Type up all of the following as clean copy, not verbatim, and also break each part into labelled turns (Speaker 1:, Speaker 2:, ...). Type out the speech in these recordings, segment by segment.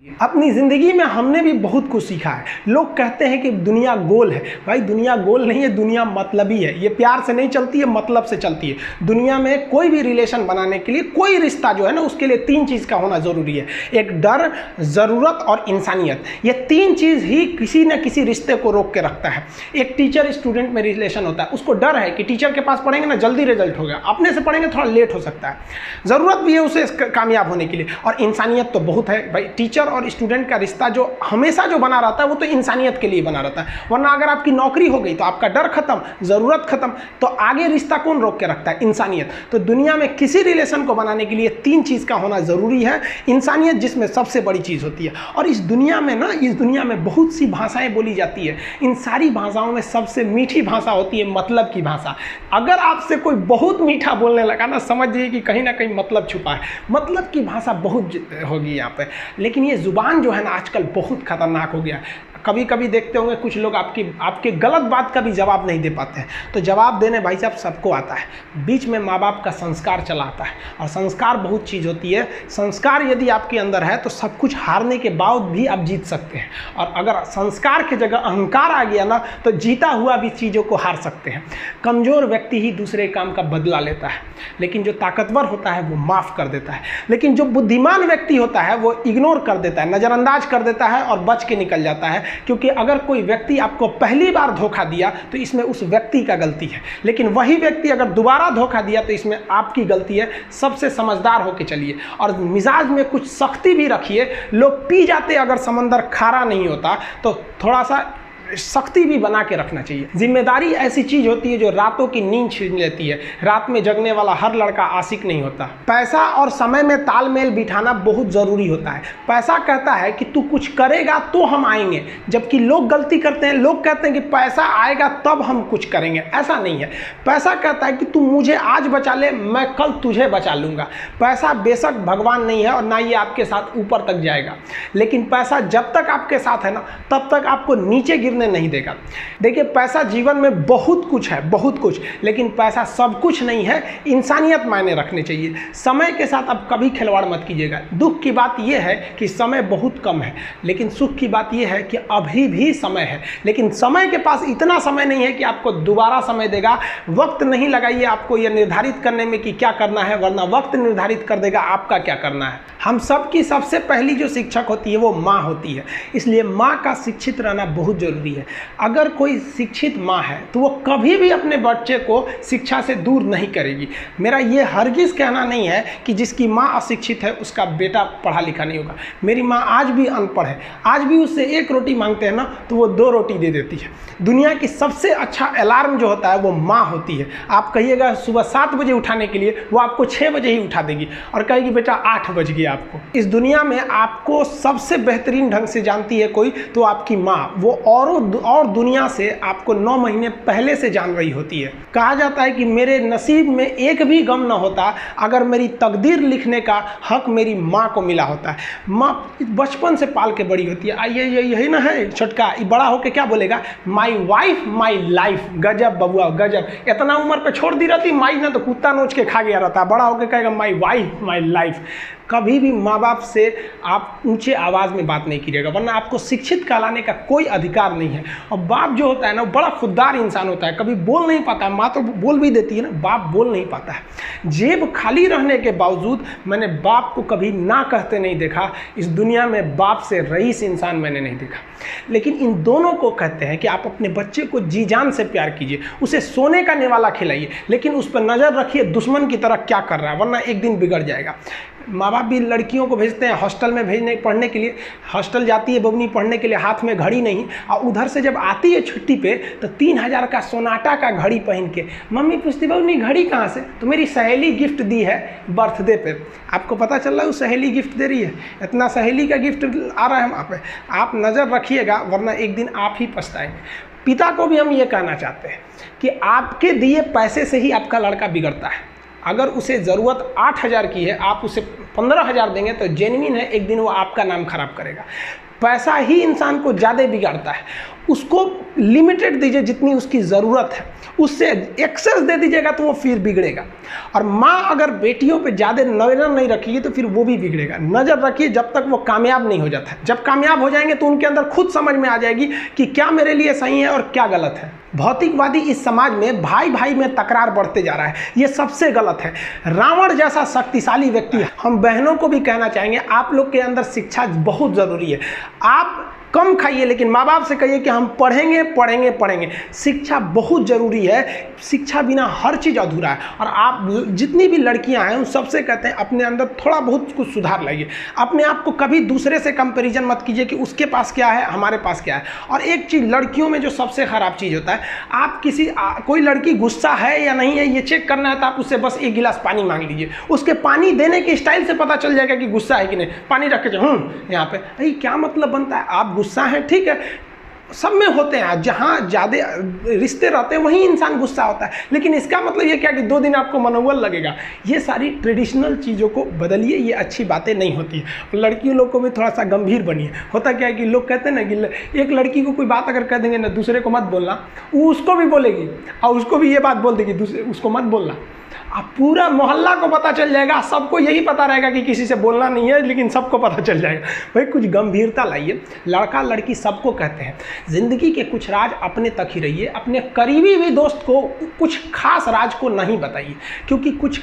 Speaker 1: अपनी ज़िंदगी में हमने भी बहुत कुछ सीखा है। लोग कहते हैं कि दुनिया गोल है। भाई दुनिया गोल नहीं है, दुनिया मतलबी है। ये प्यार से नहीं चलती है, मतलब से चलती है। दुनिया में कोई भी रिलेशन बनाने के लिए, कोई रिश्ता जो है ना, उसके लिए तीन चीज़ का होना ज़रूरी है। एक डर, ज़रूरत और इंसानियत। ये तीन चीज़ ही किसी न किसी रिश्ते को रोक के रखता है। एक टीचर स्टूडेंट में रिलेशन होता है, उसको डर है कि टीचर के पास पढ़ेंगे ना जल्दी रिजल्ट होगा, अपने से पढ़ेंगे थोड़ा लेट हो सकता है। ज़रूरत भी है उसे कामयाब होने के लिए, और इंसानियत तो बहुत है भाई। टीचर और स्टूडेंट का रिश्ता जो हमेशा जो बना रहता है वो तो इंसानियत के लिए बना रहता है। वरना अगर आपकी नौकरी हो गई तो आपका डर खत्म, ज़रूरत खत्म, तो आगे रिश्ता कौन रोक के रखता है? इंसानियत। तो दुनिया में किसी रिलेशन को बनाने के लिए तीन चीज़ का होना ज़रूरी है। इंसानियत जिसमें सबसे बड़ी चीज़ होती है। और इस दुनिया में बहुत सी भाषाएं बोली जाती है। इन सारी भाषाओं में सबसे मीठी भाषा होती है मतलब की भाषा। अगर आपसे कोई बहुत मीठा बोलने लगा ना, समझिए कि कहीं ना कहीं मतलब छुपा है। मतलब की भाषा बहुत होगी यहाँ पे। लेकिन ये जुबान जो है ना आजकल बहुत खतरनाक हो गया। कभी कभी देखते होंगे कुछ लोग आपके गलत बात का भी जवाब नहीं दे पाते हैं। तो जवाब देने भाई साहब सबको आता है। बीच में माँ बाप का संस्कार चला आता है, और संस्कार बहुत चीज़ होती है। संस्कार यदि आपके अंदर है तो सब कुछ हारने के बाद भी आप जीत सकते हैं। और अगर संस्कार की जगह अहंकार आ गया ना, तो जीता हुआ भी चीज़ों को हार सकते हैं। कमज़ोर व्यक्ति ही दूसरे काम का बदला लेता है, लेकिन जो ताकतवर होता है वो माफ़ कर देता है। लेकिन जो बुद्धिमान व्यक्ति होता है वो इग्नोर कर देता है, नज़रअंदाज कर देता है और बच के निकल जाता है। क्योंकि अगर कोई व्यक्ति आपको पहली बार धोखा दिया तो इसमें उस व्यक्ति का गलती है, लेकिन वही व्यक्ति अगर दोबारा धोखा दिया तो इसमें आपकी गलती है। सबसे समझदार होके चलिए, और मिजाज में कुछ सख्ती भी रखिए। लोग पी जाते अगर समंदर खारा नहीं होता, तो थोड़ा सा सख्ती भी बना के रखना चाहिए। जिम्मेदारी ऐसी चीज होती है जो रातों की नींद छीन लेती है। रात में जगने वाला हर लड़का आशिक नहीं होता। पैसा और समय में तालमेल बिठाना बहुत जरूरी होता है। पैसा कहता है कि तू कुछ करेगा तो हम आएंगे, जबकि लोग गलती करते हैं। लोग कहते हैं कि पैसा आएगा तब हम कुछ करेंगे। ऐसा नहीं है। पैसा कहता है कि तू मुझे आज बचा ले, मैं कल तुझे बचा लूंगा। पैसा बेशक भगवान नहीं है और ना ये आपके साथ ऊपर तक जाएगा, लेकिन पैसा जब तक आपके साथ है ना, तब तक आपको नीचे गिरने नहीं देगा। देखिए, पैसा जीवन में बहुत कुछ है, बहुत कुछ, लेकिन पैसा सब कुछ नहीं है। इंसानियत मायने रखने चाहिए। समय के साथ आप कभी खिलवाड़ मत कीजिएगा। दुख की बात यह है कि समय बहुत कम है, लेकिन सुख की बात यह है कि अभी भी समय है। लेकिन समय के पास इतना समय नहीं है कि आपको दोबारा समय देगा। वक्त नहीं लगाइए आपको यह निर्धारित करने में कि क्या करना है, वरना वक्त निर्धारित कर देगा आपका क्या करना है। हम सब की सबसे पहली जो शिक्षक होती है वो माँ होती है, इसलिए माँ का शिक्षित रहना बहुत जरूरी है। अगर कोई शिक्षित माँ है तो वो कभी भी अपने बच्चे को शिक्षा से दूर नहीं करेगी। मेरा ये हरगिज़ कहना नहीं है कि जिसकी माँ अशिक्षित है उसका बेटा पढ़ा लिखा नहीं होगा। मेरी माँ आज भी अनपढ़ है, आज भी उससे एक रोटी मांगते हैं ना तो वो 2 रोटी दे देती है। दुनिया की सबसे अच्छा अलार्म जो होता है वो माँ होती है। आप कहिएगा सुबह 7 बजे उठाने के लिए, वो आपको 6 बजे ही उठा देगी और कहेगी बेटा 8 बज गया आपको। इस दुनिया में आपको सबसे बेहतरीन ढंग से जानती है कोई तो आपकी माँ। वो और दुनिया से आपको 9 महीने पहले से जान रही होती है। कहा जाता है कि मेरे नसीब में एक भी गम न होता अगर मेरी तकदीर लिखने का हक मेरी माँ को मिला होता है। माँ बचपन से पाल के बड़ी होती है। आइए यही ना है छोटका, बड़ा होके क्या बोलेगा? My wife my life. गजब बबुआ गजब। इतना उम्र पे छोड़ दी रहती माई ना तो कुत्ता नोच के खा गया रहता। बड़ा होके कहेगा माई वाइफ माई लाइफ। कभी भी माँ बाप से आप ऊंचे आवाज़ में बात नहीं कीजिएगा, वरना आपको शिक्षित कहलाने का कोई अधिकार नहीं है। और बाप जो होता है ना, बड़ा खुददार इंसान होता है, कभी बोल नहीं पाता है। माँ तो बोल भी देती है ना, बाप बोल नहीं पाता है। जेब खाली रहने के बावजूद मैंने बाप को कभी ना कहते नहीं देखा। इस दुनिया में बाप से रईस इंसान मैंने नहीं देखा। लेकिन इन दोनों को कहते हैं कि आप अपने बच्चे को जी जान से प्यार कीजिए, उसे सोने का निवाला खिलाइए, लेकिन उस पर नज़र रखिए दुश्मन की तरह क्या कर रहा है, वरना एक दिन बिगड़ जाएगा। माँ बाप भी लड़कियों को भेजते हैं हॉस्टल में पढ़ने के लिए। हॉस्टल जाती है बबनी पढ़ने के लिए, हाथ में घड़ी नहीं, और उधर से जब आती है छुट्टी पे तो 3000 का सोनाटा का घड़ी पहन के मम्मी पूछती बबनी घड़ी कहाँ से? तो मेरी सहेली गिफ्ट दी है बर्थडे पे। आपको पता चल रहा है वो सहेली गिफ्ट दे रही है? इतना सहेली का गिफ्ट आ रहा है वहाँ पे। आप नज़र रखिएगा, वरना एक दिन आप ही पछताएंगे। पिता को भी हम ये कहना चाहते हैं कि आपके दिए पैसे से ही आपका लड़का बिगड़ता है। अगर उसे ज़रूरत 8000 की है, आप उसे 15000 देंगे तो जेन्युइन है, एक दिन वो आपका नाम खराब करेगा। पैसा ही इंसान को ज़्यादा बिगाड़ता है। उसको लिमिटेड दीजिए जितनी उसकी ज़रूरत है, उससे एक्सेस दे दीजिएगा तो वो फिर बिगड़ेगा। और माँ अगर बेटियों पे ज़्यादा नज़र नहीं रखिए तो फिर वो भी बिगड़ेगा। नज़र रखिए जब तक वो कामयाब नहीं हो जाता है। जब कामयाब हो जाएंगे तो उनके अंदर खुद समझ में आ जाएगी कि क्या मेरे लिए सही है और क्या गलत है। भौतिकवादी इस समाज में भाई भाई में तकरार बढ़ते जा रहा है, ये सबसे गलत है। रावण जैसा शक्तिशाली व्यक्ति है। हम बहनों को भी कहना चाहेंगे, आप लोग के अंदर शिक्षा बहुत ज़रूरी है। आप कम खाइए लेकिन माँ बाप से कहिए कि हम पढ़ेंगे पढ़ेंगे पढ़ेंगे। शिक्षा बहुत ज़रूरी है, शिक्षा बिना हर चीज़ अधूरा है। और आप जितनी भी लड़कियां हैं उन सबसे कहते हैं अपने अंदर थोड़ा बहुत कुछ सुधार लाइए। अपने आप को कभी दूसरे से कंपैरिजन मत कीजिए कि उसके पास क्या है हमारे पास क्या है। और एक चीज़ लड़कियों में जो सबसे ख़राब चीज़ होता है, आप कोई लड़की गुस्सा है या नहीं है ये चेक करना है तो आप उससे बस एक गिलास पानी मांग लीजिए। उसके पानी देने के स्टाइल से पता चल जाएगा कि गुस्सा है कि नहीं। पानी रख के यहाँ पे भाई क्या मतलब बनता है। आप गुस्सा है ठीक है, सब में होते हैं, जहाँ ज़्यादा रिश्ते रहते हैं वहीं इंसान गुस्सा होता है। लेकिन इसका मतलब ये क्या कि 2 दिन आपको मनोबल लगेगा। ये सारी ट्रेडिशनल चीज़ों को बदलिए, ये अच्छी बातें नहीं होती है। लड़कियों लोग को भी थोड़ा सा गंभीर बनिए। होता क्या है कि लोग कहते हैं ना कि एक लड़की को कोई बात अगर कह देंगे ना दूसरे को मत बोलना, वो उसको भी बोलेगी और उसको भी ये बात बोल देगी दूसरे उसको मत बोलना। अब पूरा मोहल्ला को पता चल जाएगा, सबको यही पता रहेगा कि किसी से बोलना नहीं है, लेकिन सबको पता चल जाएगा। भाई कुछ गंभीरता लाइए। लड़का लड़की सबको कहते हैं, ज़िंदगी के कुछ राज अपने तक ही रहिए। अपने करीबी भी दोस्त को कुछ खास राज को नहीं बताइए, क्योंकि कुछ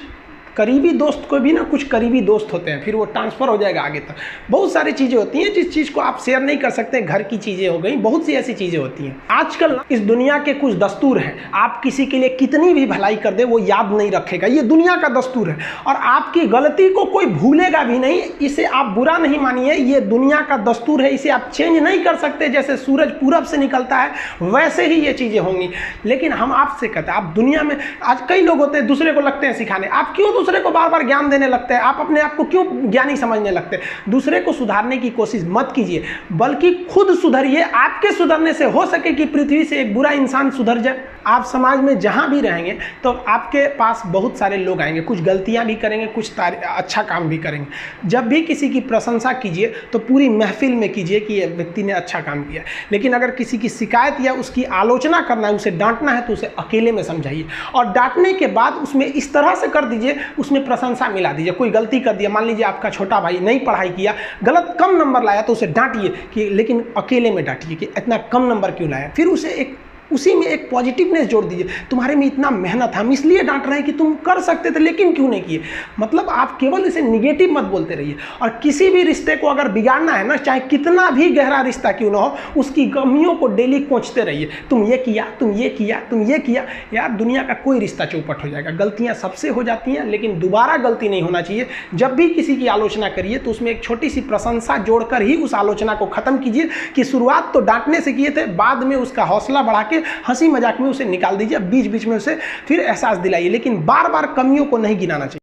Speaker 1: करीबी दोस्त को भी ना कुछ करीबी दोस्त होते हैं, फिर वो ट्रांसफ़र हो जाएगा आगे तक। बहुत सारी चीज़ें होती हैं जिस चीज़ को आप शेयर नहीं कर सकते। घर की चीज़ें हो गई, बहुत सी ऐसी चीज़ें होती हैं। आजकल इस दुनिया के कुछ दस्तूर हैं, आप किसी के लिए कितनी भी भलाई कर दे वो याद नहीं रखेगा। ये दुनिया का दस्तूर है और आपकी गलती को कोई भूलेगा भी नहीं। इसे आप बुरा नहीं मानिए, ये दुनिया का दस्तूर है, इसे आप चेंज नहीं कर सकते। जैसे सूरज पूरब से निकलता है वैसे ही ये चीज़ें होंगी। लेकिन हम आपसे कहते हैं, आप दुनिया में आज कई लोग होते हैं दूसरे को लगते हैं सिखाने। आप क्यों दूसरे को बार बार ज्ञान देने लगते हैं? आप अपने आप को क्यों ज्ञानी समझने लगते हैं? दूसरे को सुधारने की कोशिश मत कीजिए, बल्कि खुद सुधरिए। आपके सुधरने से हो सके कि पृथ्वी से एक बुरा इंसान सुधर जाए। आप समाज में जहां भी रहेंगे तो आपके पास बहुत सारे लोग आएंगे, कुछ गलतियां भी करेंगे, कुछ अच्छा काम भी करेंगे। जब भी किसी की प्रशंसा कीजिए तो पूरी महफिल में कीजिए कि ये व्यक्ति ने अच्छा काम किया। लेकिन अगर किसी की शिकायत या उसकी आलोचना करना है, उसे डांटना है, तो उसे अकेले में समझाइए। और डांटने के बाद उसमें इस तरह से कर दीजिए, उसमें प्रशंसा मिला दीजिए। कोई गलती कर दिया, मान लीजिए आपका छोटा भाई नहीं पढ़ाई किया, गलत कम नंबर लाया, तो उसे डांटिए कि, लेकिन अकेले में डांटिए कि इतना कम नंबर क्यों लाया। फिर उसे उसी में एक पॉजिटिवनेस जोड़ दीजिए। तुम्हारे में इतना मेहनत है, हम इसलिए डांट रहे हैं कि तुम कर सकते थे लेकिन क्यों नहीं किए। मतलब आप केवल इसे निगेटिव मत बोलते रहिए। और किसी भी रिश्ते को अगर बिगाड़ना है ना, चाहे कितना भी गहरा रिश्ता क्यों ना हो, उसकी कमियों को डेली कोंचते रहिए। तुम ये किया, तुम ये किया, तुम ये किया। यार दुनिया का कोई रिश्ता चौपट हो जाएगा। गलतियां सबसे हो जाती हैं, लेकिन दोबारा गलती नहीं होना चाहिए। जब भी किसी की आलोचना करिए तो उसमें एक छोटी सी प्रशंसा जोड़कर ही उस आलोचना को खत्म कीजिए कि शुरुआत तो डांटने से किए थे, बाद में उसका हौसला बढ़ा के हंसी मजाक में उसे निकाल दीजिए। बीच बीच में उसे फिर एहसास दिलाइए, लेकिन बार बार कमियों को नहीं गिनाना चाहिए।